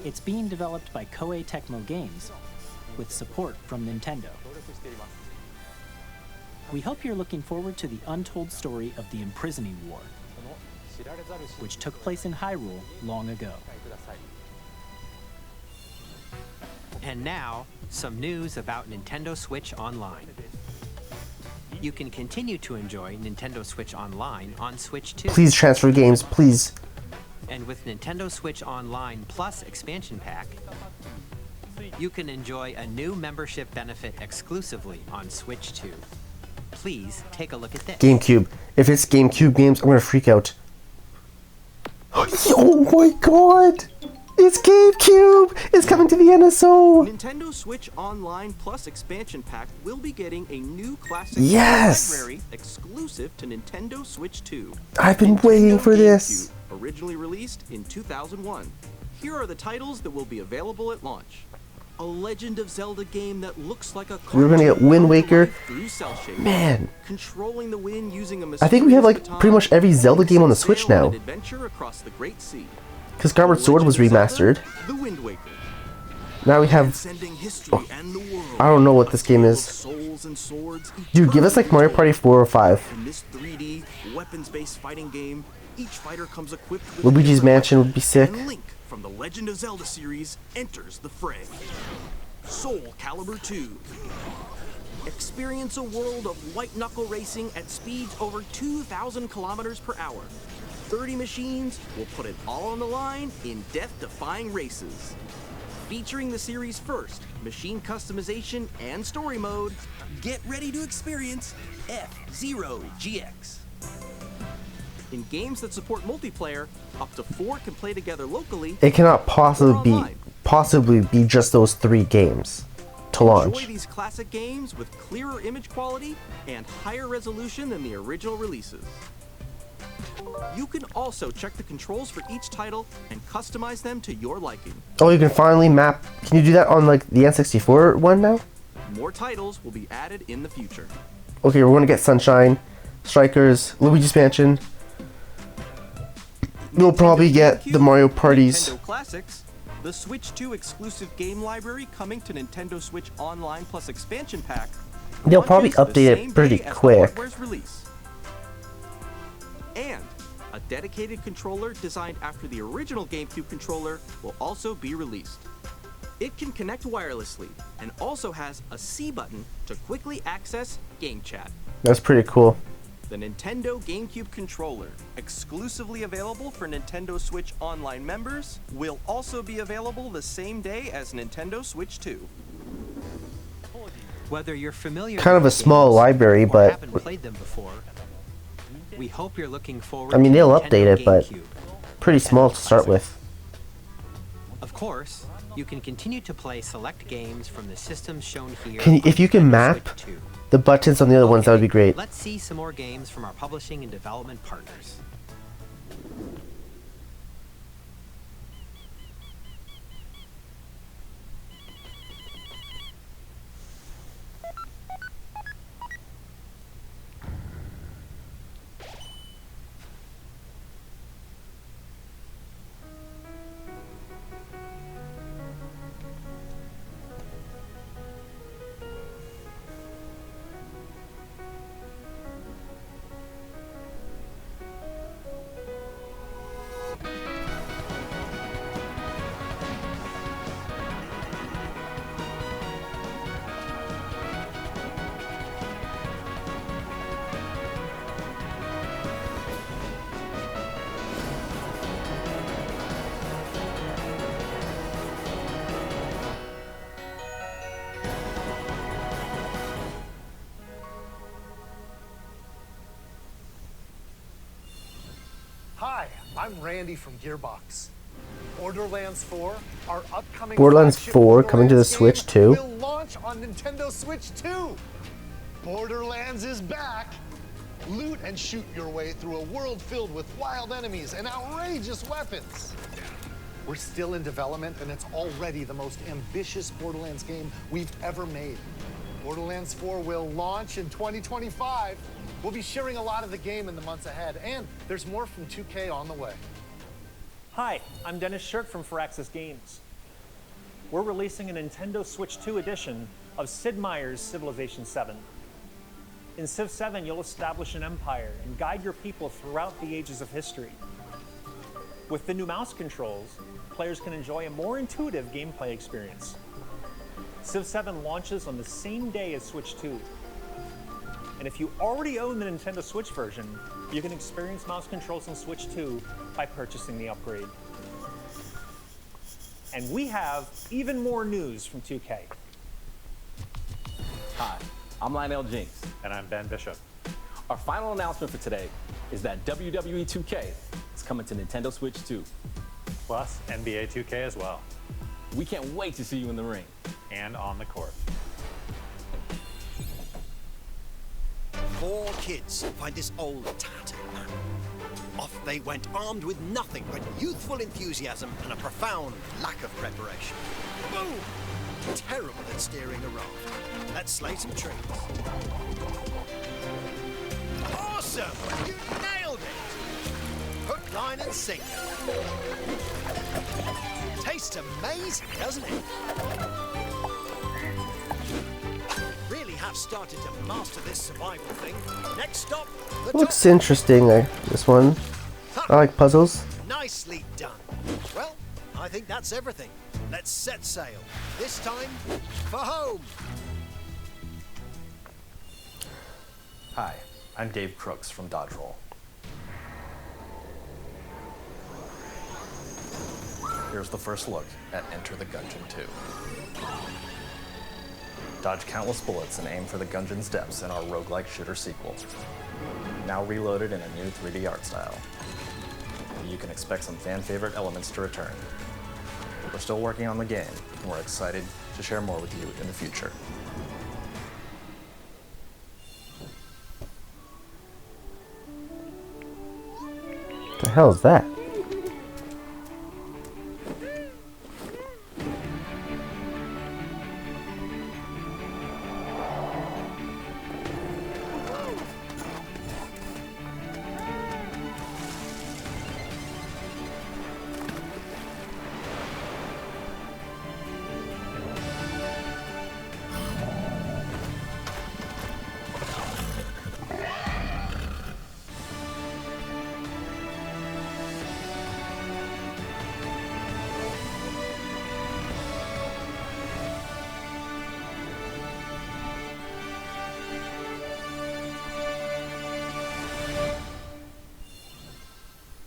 It's being developed by Koei Tecmo Games with support from Nintendo. We hope you're looking forward to the untold story of the Imprisoning War, which took place in Hyrule long ago. And now, some news about Nintendo Switch Online. You can continue to enjoy Nintendo Switch Online on Switch 2. Please transfer games, please. And with Nintendo Switch Online Plus expansion pack, you can enjoy a new membership benefit exclusively on Switch 2. Please take a look at this. GameCube. If it's GameCube games, I'm gonna freak out. Oh my god! It's GameCube! It's coming to the NSO! Nintendo Switch Online Plus expansion pack will be getting a new classic Yes! library exclusive to Nintendo Switch 2. I've been waiting for this. Originally released in 2001. Here are the titles that will be available at launch. A Legend of Zelda game that looks like a We're gonna get Wind Waker. through cell shading. Man. Controlling the wind using a I think we have like mysterious pretty much every Zelda game on the Switch sail on now. an adventure across the Great Sea. Because Skyward Sword was remastered. The Wind Waker. Now we have. Oh, I don't know what this game is. Souls and swords. Dude, give us like Mario Party 4 or 5. In this 3D weapons-based fighting game, each fighter comes equipped with Luigi's Mansion would be sick. and Link from the Legend of Zelda series enters the fray. Soul Calibur 2. Experience a world of white-knuckle racing at speeds over 2,000 kilometers per hour. 30 machines will put it all on the line in death-defying races. Featuring the series' first machine customization and story mode, get ready to experience F-Zero GX. In games that support multiplayer, up to 4 can play together locally. It cannot possibly be just those 3 games to launch. Enjoy these classic games with clearer image quality and higher resolution than the original releases. You can also check the controls for each title and customize them to your liking. Oh, you can finally map. Can you do that on like the N64 one now? More titles will be added in the future. Okay, we're gonna get Sunshine, Strikers, Luigi's Mansion. We'll probably get the Mario Parties. Nintendo Classics, the Switch 2 exclusive game library coming to Nintendo Switch Online Plus expansion pack. They'll probably launches the update same it pretty day as the quick. hardware's release. And a dedicated controller designed after the original GameCube controller will also be released. It can connect wirelessly and also has a C button to quickly access Game Chat. That's pretty cool. The Nintendo GameCube controller, exclusively available for Nintendo Switch Online members, will also be available the same day as Nintendo Switch 2. Whether you're familiar Kind of with a the small games library, or but haven't played them before, we hope you're looking forward I mean to they'll Nintendo update it, but GameCube. pretty small to start with. Of course, you can continue to play select games from the systems shown here. If you can map the buttons on the other ones, that would be great. Let's see some more games from our publishing and development partners. Hi, I'm Randy from Gearbox. Borderlands 4, our upcoming Borderlands flagship 4 coming to the Borderlands Switch game, too. will launch on Nintendo Switch 2. Borderlands is back. Loot and shoot your way through a world filled with wild enemies and outrageous weapons. We're still in development, and it's already the most ambitious Borderlands game we've ever made. Borderlands 4 will launch in 2025. We'll be sharing a lot of the game in the months ahead, and there's more from 2K on the way. Hi, I'm Dennis Shirk from Firaxis Games. We're releasing a Nintendo Switch 2 edition of Sid Meier's Civilization 7. In Civ 7, you'll establish an empire and guide your people throughout the ages of history. With the new mouse controls, players can enjoy a more intuitive gameplay experience. Civ 7 launches on the same day as Switch 2. And if you already own the Nintendo Switch version, you can experience mouse controls on Switch 2 by purchasing the upgrade. And we have even more news from 2K. Hi, I'm Lionel Jinks. And I'm Ben Bishop. Our final announcement for today is that WWE 2K is coming to Nintendo Switch 2. Plus NBA 2K as well. We can't wait to see you in the ring. And on the court. 4 kids find this old tattered map. Off they went, armed with nothing but youthful enthusiasm and a profound lack of preparation. Boom! Terrible at steering a raft. Let's slay some trees. Awesome! You nailed it! Hook, line and sinker. Tastes amazing, doesn't it? Really have started to master this survival thing. Next stop, the Looks interesting. This one. I like puzzles. Nicely done. Well, I think that's everything. Let's set sail. This time, for home. Hi, I'm Dave Crooks from Dodge Roll. Here's the first look at Enter the Gungeon 2. Dodge countless bullets and aim for the Gungeon's depths in our roguelike shooter sequel. Now reloaded in a new 3D art style. You can expect some fan-favorite elements to return. We're still working on the game, and we're excited to share more with you in the future. What the hell is that?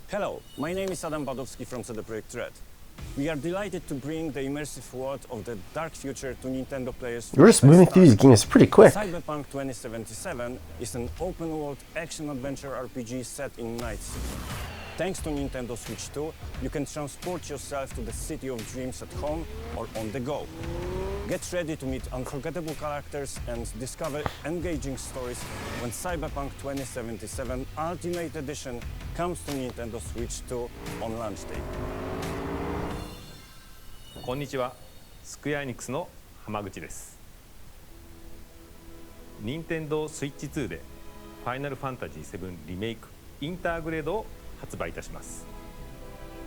Hello, my name is Adam Badowski from CD Projekt Red. We are delighted to bring the immersive world of the dark future to Nintendo players. You're just moving through these games pretty quick. Cyberpunk 2077 is an open-world action-adventure RPG set in Night City. Thanks to Nintendo Switch 2, you can transport yourself to the city of dreams at home or on the go. Get ready to meet unforgettable characters and discover engaging stories when Cyberpunk 2077 Ultimate Edition comes to Nintendo Switch 2 on launch day. こんにちは、スクエアエニックスの浜口です。任天堂スイッチ2でファイナルファンタジー7リメイクインターグレードを発売いたします。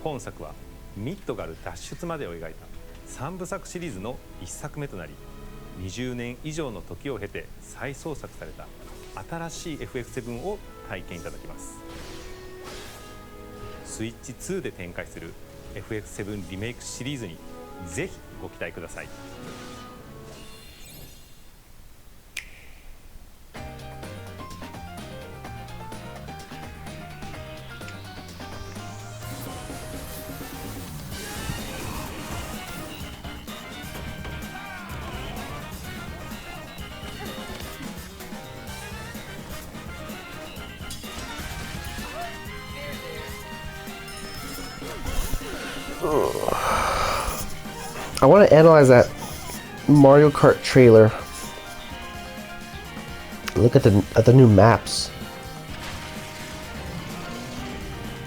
本作はミッドガル脱出までを描いた3部作シリーズの1作目となり、20年以上の時を経て再創作された新しい FF7 を体験いただきます。スイッチ2で展開する FF7 リメイクシリーズにぜひご期待ください。I want to analyze that Mario Kart trailer. Look at the new maps.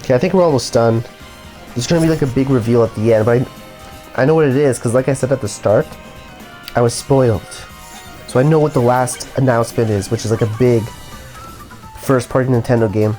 Okay, I think we're almost done. There's gonna be like a big reveal at the end, but I know what it is because, like I said at the start, I was spoiled. So I know what the last announcement is, which is like a big first-party Nintendo game.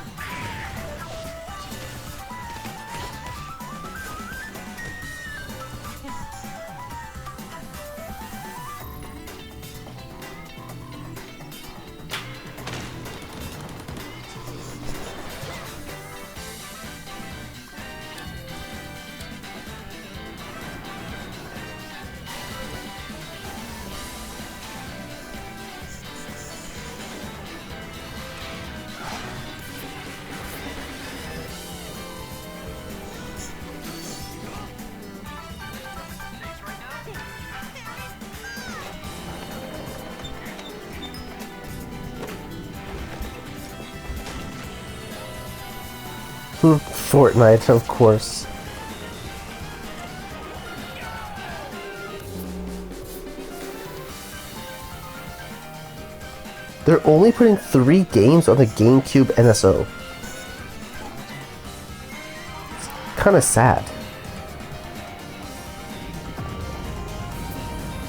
Fortnite, of course. They're only putting 3 games on the GameCube NSO. It's kind of sad.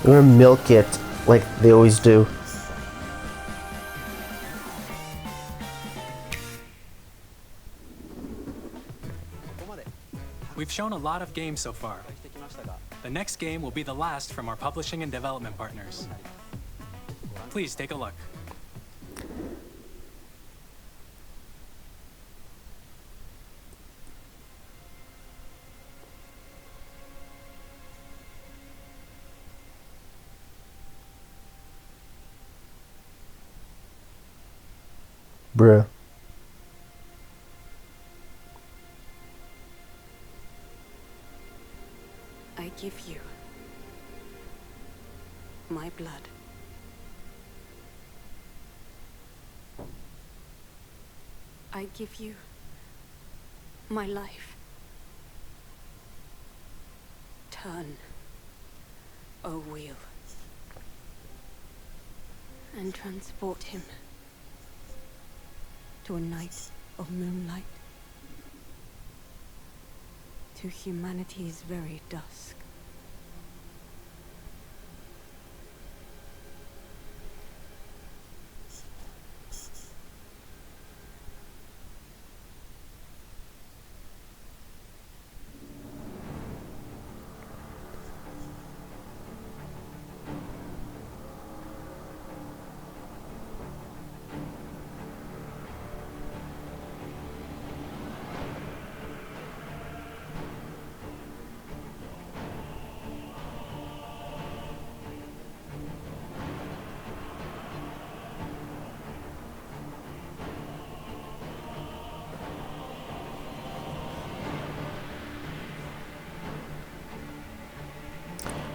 They're gonna milk it like they always do. We've shown a lot of games so far. The next game will be the last from our publishing and development partners. Please take a look. Bruh. I give you my blood. I give you my life. Turn, O wheel, and transport him to a night of moonlight, to humanity's very dusk.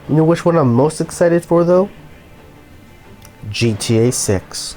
You know which one I'm most excited for though? GTA 6.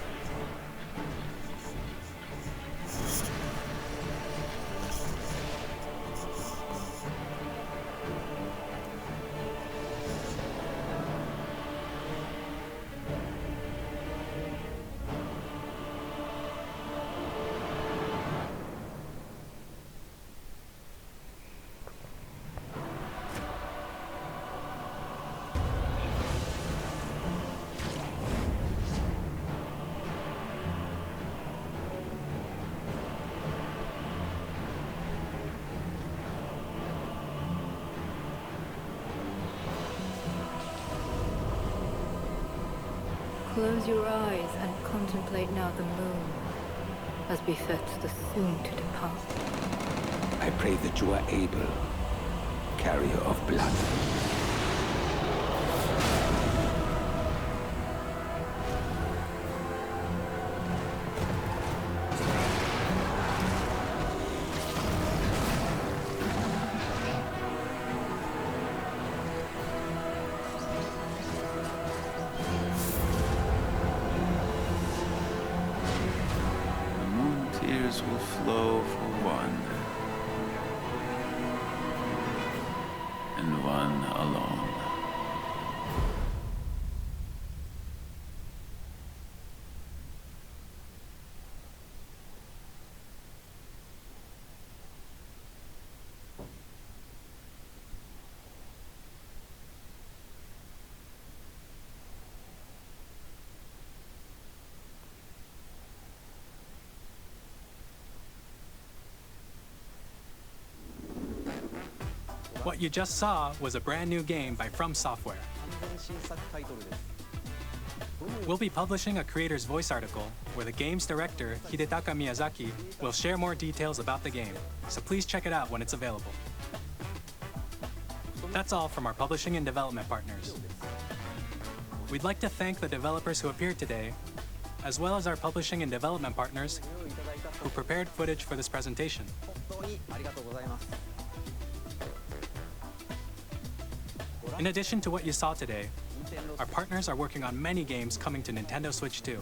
Close your eyes and contemplate now the moon, as befits the soon to depart. I pray that you are able, carrier of blood. Tears will flow for one, and one alone. What you just saw was a brand new game by From Software. We'll be publishing a creator's voice article where the game's director, Hidetaka Miyazaki, will share more details about the game, so please check it out when it's available. That's all from our publishing and development partners. We'd like to thank the developers who appeared today, as well as our publishing and development partners who prepared footage for this presentation. In addition to what you saw today, our partners are working on many games coming to Nintendo Switch 2.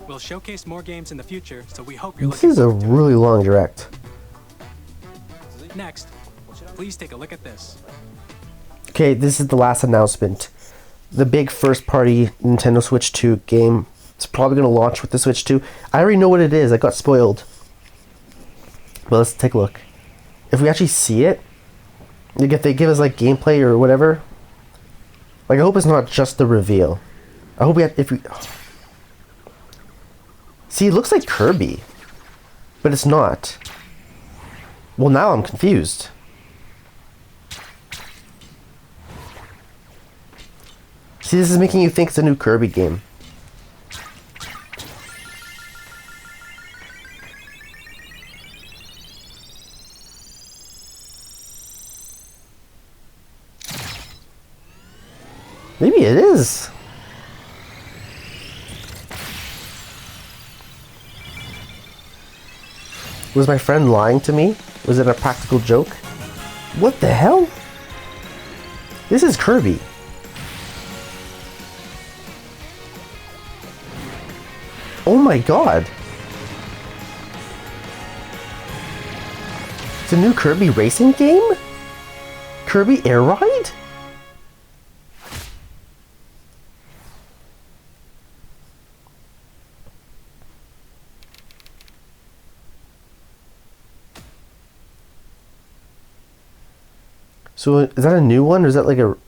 We'll showcase more games in the future, so we hope you're This is a really long direct. Next, please take a look at this. Okay, this is the last announcement. The big first-party Nintendo Switch 2 game. It's probably going to launch with the Switch 2. I already know what it is. I got spoiled. But let's take a look. If we actually see it, like if they give us like gameplay or whatever, like I hope it's not just the reveal. I hope see, it looks like Kirby, but it's not. Well, now I'm confused. See, this is making you think it's a new Kirby game. Maybe it is. Was my friend lying to me? Was it a practical joke? What the hell? This is Kirby. Oh my god. It's a new Kirby racing game? Kirby Air Ride? So is that a new one, or is that like a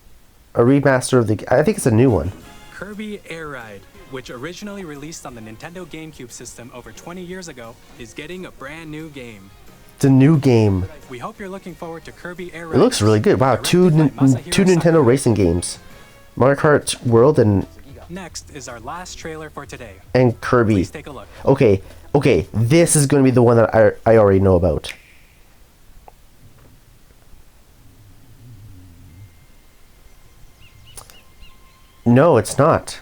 remaster of the... I think it's a new one. Kirby Air Ride, which originally released on the Nintendo GameCube system over 20 years ago, is getting a brand new game. It's a new game. We hope you're looking forward to Kirby Air Ride. It looks really good. Wow, two Nintendo racing games. Mario Kart World and... Next is our last trailer for today. And Kirby. Please take a look. Okay, this is going to be the one that I already know about. No, it's not.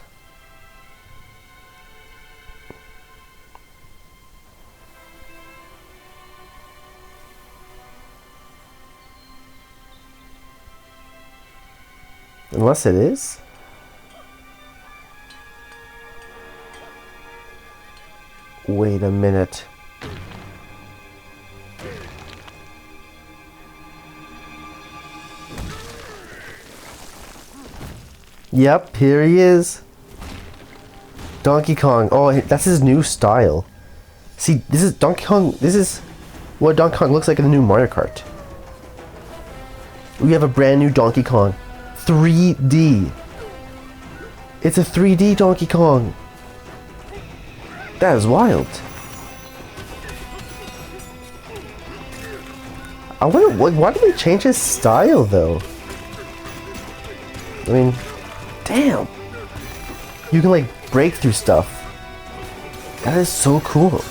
Unless it is. Wait a minute. Yep, here he is. Donkey Kong. Oh, that's his new style. See, this is Donkey Kong. This is what Donkey Kong looks like in the new Mario Kart. We have a brand new Donkey Kong. 3D. It's a 3D Donkey Kong. That is wild. I wonder, why did they change his style, though? I mean... Damn! you can like break through stuff. That is so cool.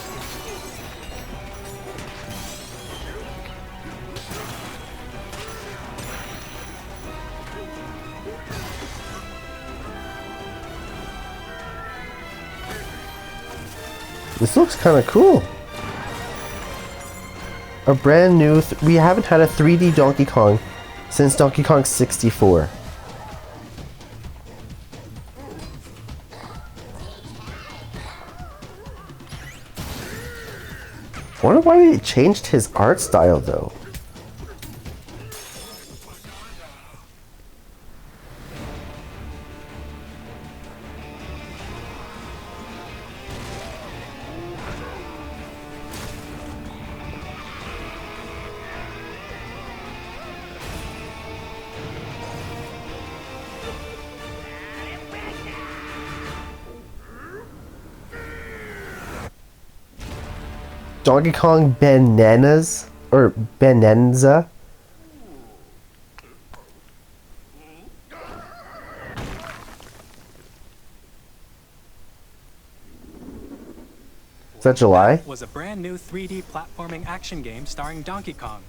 This looks kind of cool. A brand new, we haven't had a 3D Donkey Kong since Donkey Kong 64. I wonder why they changed his art style though. Donkey Kong Bananas or Bonanza. Is that July? Was a brand new 3D platforming action game starring Donkey Kong,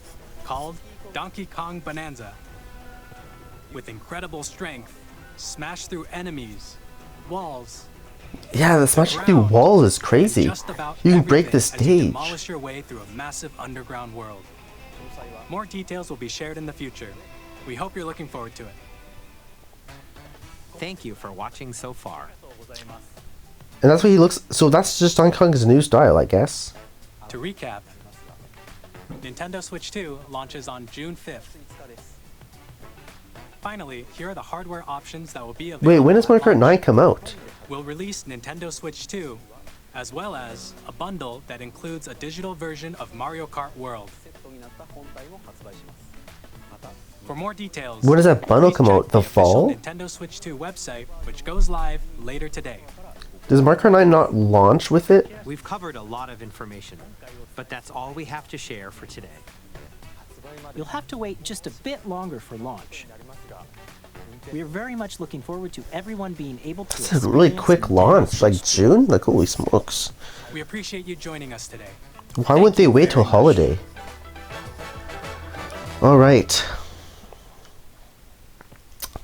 called Donkey Kong Bonanza. With incredible strength, smash through enemies, walls. Yeah, the smashing through walls is crazy. You can break the stage. Demolish your way through a massive underground world. More details will be shared in the future. We hope you're looking forward to it. Thank you for watching so far. And that's what he looks. So that's just Donkey Kong's new style, I guess. To recap, Nintendo Switch 2 launches on June 5th. Finally, here are the hardware options that will be available. Wait, when does Mario Kart 9 come out? We'll release Nintendo Switch 2, as well as a bundle that includes a digital version of Mario Kart World. For more details, When does that bundle come out? The fall? Nintendo Switch 2 website, which goes live later today. Does Mario Kart 9 not launch with it? We've covered a lot of information, but that's all we have to share for today. You'll have to wait just a bit longer for launch. We are very much looking forward to everyone being able to. This is a really quick launch, like June? Like, holy smokes. We appreciate you joining us today. Why wouldn't they wait till holiday? Alright.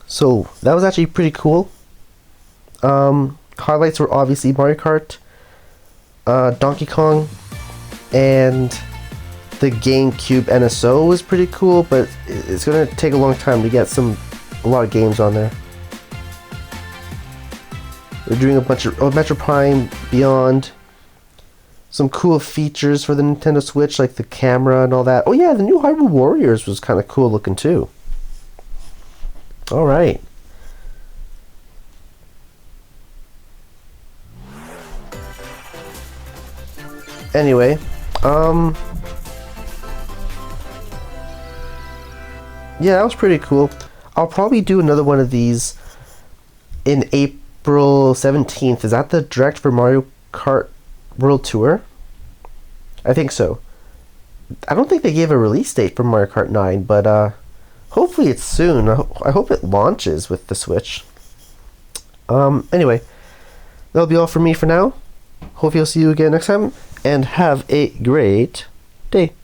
So, that was actually pretty cool. Highlights were obviously Mario Kart, Donkey Kong, and the GameCube NSO was pretty cool, but it's gonna take a long time to get a lot of games on there. We're doing a bunch of Metro Prime Beyond, some cool features for the Nintendo Switch, like the camera and all that. Oh yeah, the new Hyrule Warriors was kind of cool looking too. Alright. Anyway, yeah, that was pretty cool. I'll probably do another one of these in April 17th. Is that the direct for Mario Kart World Tour? I think so. I don't think they gave a release date for Mario Kart 9, but hopefully it's soon. I hope it launches with the Switch. Anyway, that'll be all for me for now. Hope you'll see you again next time, and have a great day.